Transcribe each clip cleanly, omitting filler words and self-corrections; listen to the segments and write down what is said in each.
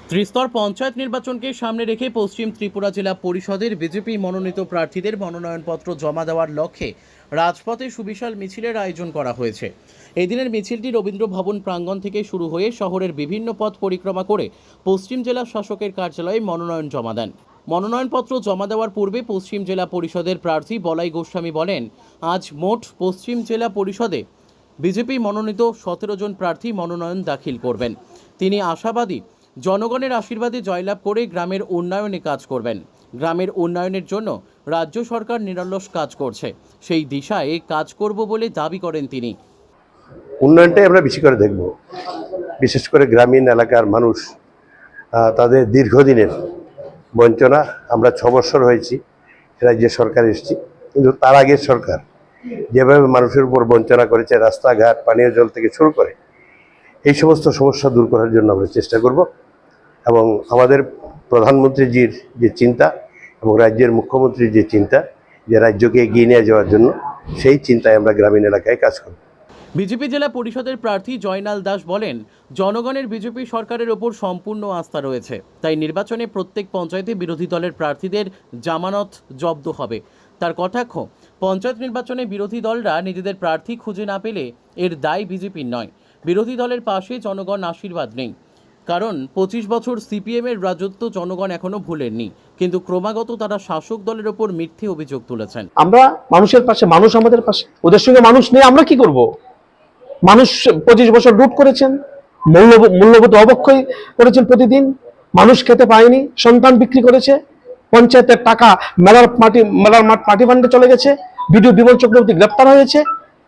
ত্রিস্তর পঞ্চায়েত নির্বাচনকে সামনে রেখে পশ্চিম ত্রিপুরা জেলা পরিষদের বিজেপি মনোনীত প্রার্থীদের মনোনয়নপত্র জমা দেওয়ার লক্ষ্যে রাজপথে সুবিশাল মিছিলের আয়োজন করা হয়েছে। এই দিনের মিছিলটি রবীন্দ্র ভবন প্রাঙ্গণ থেকে শুরু হয়ে শহরের বিভিন্ন পথ পরিক্রমা করে পশ্চিম জেলা শাসকের কার্যালয়ে মনোনয়ন জমা দেন। মনোনয়নপত্র জমা দেওয়ার পূর্বে পশ্চিম জেলা পরিষদের প্রার্থী বলাই গোস্বামী বলেন, আজ মোট পশ্চিম জেলা পরিষদে বিজেপি মনোনীত 17 জন প্রার্থী মনোনয়ন দাখিল করবেন। তিনি আশাবাদী জনগণের আশীর্বাদে জয়লাভ করে গ্রামের উন্নয়নে কাজ করবেন। গ্রামের উন্নয়নের জন্য রাজ্য সরকার নিরলস কাজ করছে, সেই দিশায় কাজ করব বলে দাবি করেন তিনি। উন্নয়নটাই আমরা বেশি করে দেখব। বিশেষ করে গ্রামীণ এলাকার মানুষ তাদের দীর্ঘদিনের বঞ্চনা, আমরা 6 বছর হয়েছি রাজ্য সরকার এসেছি, কিন্তু তার আগের সরকার যেভাবে মানুষের উপর বঞ্চনা করেছে, রাস্তাঘাট, পানীয় জল থেকে শুরু করে এই সমস্ত সমস্যা দূর করার জন্য আমরা চেষ্টা করব। এবং আমাদের প্রধানমন্ত্রীজির যে চিন্তা এবং রাজ্যের মুখ্যমন্ত্রীর যে চিন্তা, যে রাজ্যকে এগিয়ে নিয়ে যাওয়ার জন্য, সেই চিন্তায় আমরা গ্রামীণ এলাকায় কাজ করব। বিজেপি জেলা পরিষদের প্রার্থী জয়নাল দাস বলেন, জনগণের বিজেপি সরকারের ওপর সম্পূর্ণ আস্থা রয়েছে, তাই নির্বাচনে প্রত্যেক পঞ্চায়েতে বিরোধী দলের প্রার্থীদের জামানত জব্দ হবে। তার কটাক্ষ, পঞ্চায়েত নির্বাচনে বিরোধী দলরা নিজেদের প্রার্থী খুঁজে না পেলে এর দায় বিজেপির নয়। বিরোধী দলের পাশে জনগণ আশীর্বাদ নেই, কারণ 25 বছর সিপিএমের রাজত্ব জনগণ এখনো ভুলেননি, কিন্তু ক্রমাগত তারা শাসক দলের ওপর মিথ্যে অভিযোগ তুলেছেন। আমরা মানুষের পাশে, মানুষ আমাদের পাশে, ওদের সঙ্গে মানুষ নেই, আমরা কি করব? মানুষ 25 বছর লুট করেছেন, মূল্যবোধ অবক্ষয় করেছেন, প্রতিদিন মানুষ খেতে পায়নি, সন্তান বিক্রি করেছে, পঞ্চায়েতের টাকা মেলার মাঠ পার্টি ফান্ডে চলে গেছে, বিডিও বিমল চক্রবর্তী গ্রেপ্তার হয়েছে।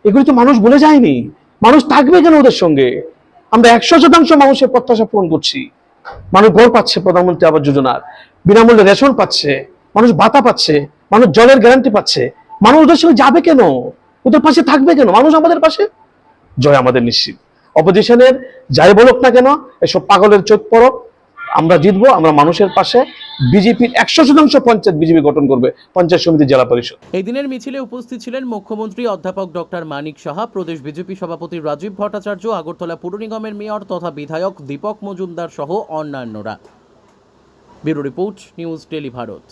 এগুলি তো মানুষ ভুলে যায়নি। মানুষ থাকবে কেন ওদের সঙ্গে? আমরা 100% মানুষের প্রত্যাশা পূরণ করছি। মানুষ ঘর পাচ্ছে, প্রধানমন্ত্রী আবাস যোজনার বিনামূল্যে রেশন পাচ্ছে, মানুষ ভাতা পাচ্ছে, মানুষ জলের গ্যারান্টি পাচ্ছে। মানুষ ওদের সঙ্গে যাবে কেন? ওদের পাশে থাকবে কেন? মানুষ আমাদের পাশে, জয় আমাদের নিশ্চিত। অপোজিশনের যাই বলুক না কেন, এসব পাগলের চোখ পড়ক, আমরা জিতবো। আমরা মানুষের পাশে। বিজেপির 100% পঞ্চায়েত বিজেপি গঠন করবে, পঞ্চায়েত সমিতি, জেলা পরিষদ। এই দিনের মিছিলে উপস্থিত ছিলেন মুখ্যমন্ত্রী অধ্যাপক ডক্টর মানিক সাহা, প্রদেশ বিজেপি সভাপতি রাজীব ভট্টাচার্য, আগরতলা পুর নিগমের মেয়র তথা বিধায়ক দীপক মজুমদার সহ অন্যান্যরা। Bureau report, news daily Bharat.